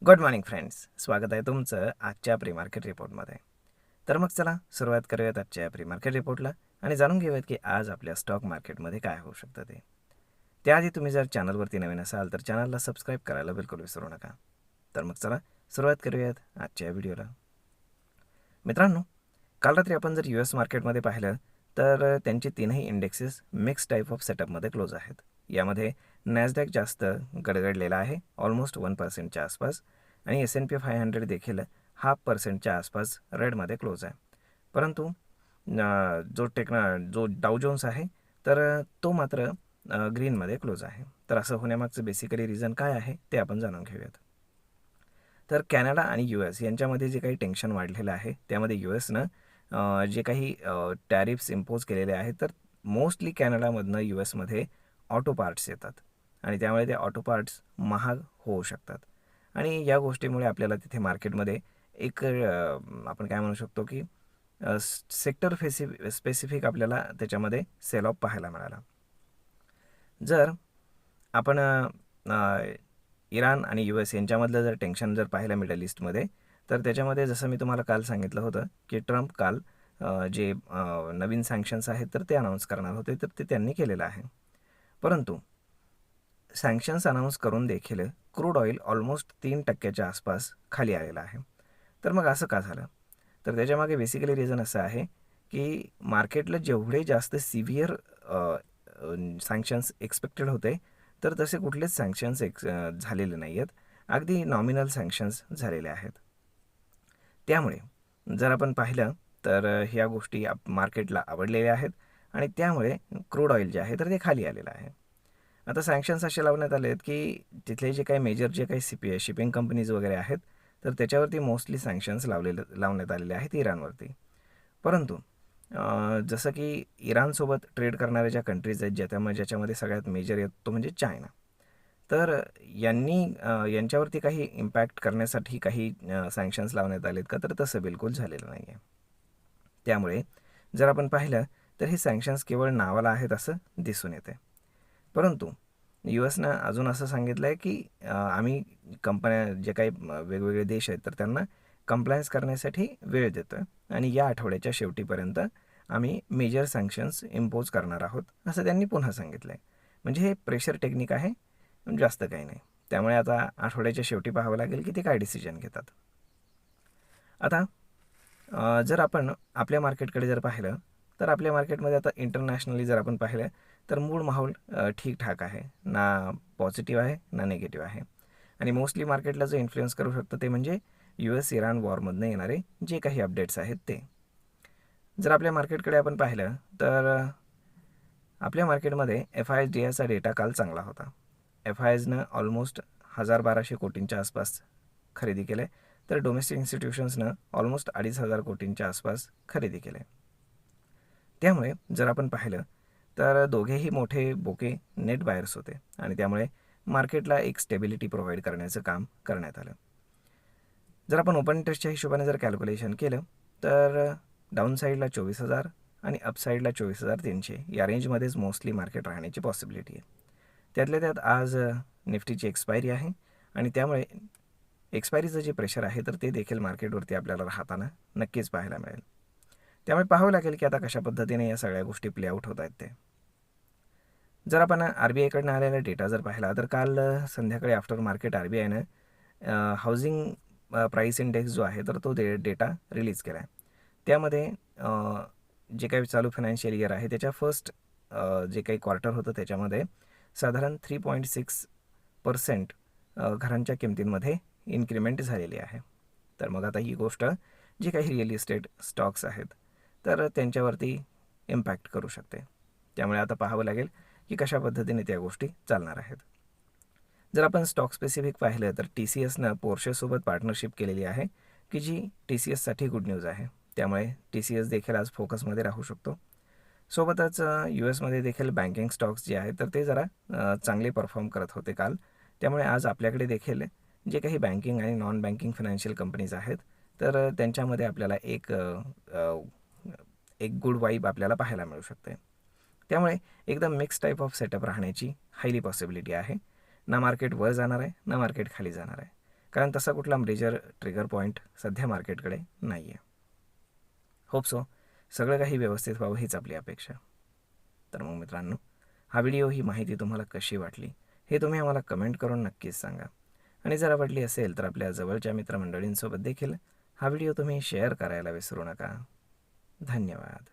Good morning friends, स्वागत आहे तुमचं आजच्या प्री मार्केट रिपोर्टमध्ये. तर मग चला सुरुवात करूयात आजच्या प्री मार्केट रिपोर्टला आणि जाणून घेऊयात की आज आपल्या स्टॉक मार्केटमध्ये काय होऊ शकतं ते. त्याआधी तुम्ही जर चॅनलवरती नवीन असाल तर चॅनलला सबस्क्राईब करायला बिलकुल विसरू नका. तर मग चला सुरुवात करूयात आजच्या व्हिडिओला. मित्रांनो, काल रात्री आपण जर US मार्केटमध्ये पाहिलं तर त्यांची तीनही इंडेक्सेस मिक्स टाईप ऑफ सेटअपमध्ये क्लोज आहेत. यामध्ये नॅसडॅक जास्त गडगडलेला आहे, ऑलमोस्ट 1% आसपास, आणि S&P 500 देखील 0.5% आसपास रेडमध्ये क्लोज आहे. परंतु जो डाउ जोन्स आहे तर तो मात्र ग्रीनमध्ये क्लोज आहे. तर असं होण्यामागचं बेसिकली रिझन काय आहे ते आपण जाणून घेऊयात. तर कॅनडा आणि US यांच्यामध्ये जे काही टेन्शन वाढलेलं आहे त्यामध्ये USनं जे काही टॅरिफ्स इम्पोज केलेले आहेत तर मोस्टली कॅनडामधनं USमध्ये ऑटो पार्ट्स येतात आणि त्यामुळे ते ऑटो पार्ट्स महाग होऊ शकतात. आणि या गोष्टीमुळे आपल्याला तिथे मार्केटमध्ये एक आपण काय म्हणू शकतो की सेक्टर स्पेसिफिक आपल्याला त्याच्यामध्ये सेल ऑफ पाहायला मिळाला. जर आपण इराण आणि US यांच्यामधलं जर टेन्शन जर पाहिलं मिडल ईस्टमध्ये तर त्याच्यामध्ये जसं मी तुम्हाला काल सांगितलं होतं की ट्रम्प काल जे नवीन सँक्शन्स आहेत तर ते अनाऊन्स करणार होते, तर ते त्यांनी केलेलं आहे. परंतु सँक्शन्स अनाऊन्स करून देखील क्रूड ऑइल ऑलमोस्ट 3% आसपास खाली आलेलं आहे. तर मग असं का झालं? तर त्याच्यामागे बेसिकली रिझन असं आहे की मार्केटला जेवढे जास्त सिव्हिअर सँक्शन्स एक्सपेक्टेड होते तर तसे कुठलेच सँक्शन्स झालेले नाही आहेत. अगदी नॉमिनल सँक्शन्स झालेले आहेत. त्यामुळे जर आपण पाहिलं तर ह्या गोष्टी मार्केटला आवडलेल्या आहेत आणि त्यामुळे क्रूड ऑइल जे आहे तर ते खाली आलेलं आहे. आता सँक्शन्स असे लावण्यात आले आहेत की तिथले जे काही मेजर जे काही शिपिंग कंपनीज वगैरे आहेत तर त्याच्यावरती मोस्टली सँक्शन्स लावण्यात आलेले आहेत इराणवरती. परंतु जसं की इराणसोबत ट्रेड करणाऱ्या ज्या कंट्रीज आहेत ज्याच्यामध्ये सगळ्यात मेजर येतो म्हणजे चायना, तर यांच्यावरती काही इम्पॅक्ट करण्यासाठी काही सँक्शन्स लावण्यात आलेत का, तर तसं बिलकुल झालेलं नाही आहे. त्यामुळे जर आपण पाहिलं तर हे सँक्शन्स केवळ नावाला आहेत असं दिसून येते. परंतु USनं अजून असं सांगितलं आहे की आम्ही कंपन्या जे काही वेगवेगळे देश आहेत तर त्यांना कंप्लायन्स करण्यासाठी वेळ देतो आहे आणि या आठवड्याच्या शेवटीपर्यंत आम्ही मेजर सँक्शन्स इम्पोज करणार आहोत असं त्यांनी पुन्हा सांगितलं आहे. म्हणजे हे प्रेशर टेक्निक आहे, जास्त काही नाही. त्यामुळे आता आठवड्याच्या शेवटी पाहावं लागेल की ते काय डिसिजन घेतात. आता जर आपण आपल्या मार्केटकडे जर पाहिलं तर आपल्या मार्केटमध्ये आता इंटरनॅशनली जर आपण पाहिलं तर मूळ माहोल ठीकठाक आहे, ना पॉझिटिव्ह आहे ना निगेटिव्ह आहे. आणि मोस्टली मार्केटला जो इन्फ्लुएन्स करू शकतं ते म्हणजे US इराण वॉरमधनं येणारे जे काही अपडेट्स आहेत ते. जर आपल्या मार्केटकडे आपण पाहिलं तर आपल्या मार्केटमध्ये FISDAचा डेटा काल चांगला होता. FISनं ऑलमोस्ट 1200 कोटींच्या आसपास खरेदी केले, तर डोमेस्टिक इन्स्टिट्यूशन्सनं ऑलमोस्ट 2500 कोटींच्या आसपास खरेदी केले. त्यामुळे जर आपण पाहिलं तर दोघेही मोठे बोके नेट बायर्स होते आणि त्यामुळे मार्केटला एक स्टेबिलिटी प्रोव्हाइड करण्याचं काम करण्यात आलं. जर आपण ओपन इंटरेस्टच्या हिशोबाने जर कॅल्क्युलेशन केलं तर डाऊन साईडला 24,000 आणि अपसाईडला 24,300 या रेंजमध्येच मोस्टली मार्केट राहण्याची पॉसिबिलिटी आहे. त्यातल्या त्यात आज निफ्टीची एक्सपायरी आहे आणि त्यामुळे एक्सपायरीचं जे प्रेशर आहे तर ते देखील मार्केटवरती आपल्याला राहताना नक्कीच पाहायला मिळेल. त्यामुळे पाहावं लागेल की आता कशा पद्धतीने या सगळ्या गोष्टी प्ले आउट होत आहेत ते. जर आपण RBIकडनं आलेला डेटा जर पाहिला तर काल संध्याकाळी आफ्टर मार्केट RBIनं हाऊसिंग प्राईस इंडेक्स जो आहे तर तो डेटा रिलीज केला आहे. त्यामध्ये जे काही चालू फायनान्शियल इयर आहे त्याच्या फर्स्ट जे काही क्वार्टर होतं त्याच्यामध्ये साधारण 3.6% घरांच्या किमतींमध्ये इन्क्रीमेंट झालेली आहे. तर मग आता ही गोष्ट जी काही रिअल इस्टेट स्टॉक्स आहेत तर त्यांच्यावरती इम्पॅक्ट करू शकते. त्यामुळे आता पाहावं लागेल की कशा पद्धतीने त्या गोष्टी चालणार आहेत. जर आपण स्टॉक स्पेसिफिक पाहिलं तर TCSनं पोर्शेसोबत पार्टनरशिप केलेली आहे की जी TCSसाठी गुड न्यूज आहे. त्यामुळे TCS देखील आज फोकसमध्ये राहू शकतो. सोबतच USमध्ये देखील बँकिंग स्टॉक्स जे आहेत तर ते जरा चांगले परफॉर्म करत होते काल. त्यामुळे आज आपल्याकडे देखील जे काही बँकिंग आणि नॉन बँकिंग फायनान्शियल कंपनीज आहेत तर त्यांच्यामध्ये आपल्याला एक गुड वाईब आपल्याला पाहायला मिळू शकते. त्यामुळे एकदम मिक्स टाईप ऑफ सेटअप राहण्याची हायली पॉसिबिलिटी आहे. ना मार्केट वर जाणार आहे ना मार्केट खाली जाणार आहे. कारण तसा कुठला मेजर ट्रिगर पॉईंट सध्या मार्केटकडे नाही आहे. होप सो सगळं काही व्यवस्थित व्हावं हीच आपली अपेक्षा. तर मग मित्रांनो, हा व्हिडिओ, ही माहिती तुम्हाला कशी वाटली हे तुम्ही आम्हाला कमेंट करून नक्कीच सांगा. आणि जर आवडली असेल तर आपल्या जवळच्या मित्रमंडळींसोबत देखील हा व्हिडिओ तुम्ही शेअर करायला विसरू नका. धन्यवाद.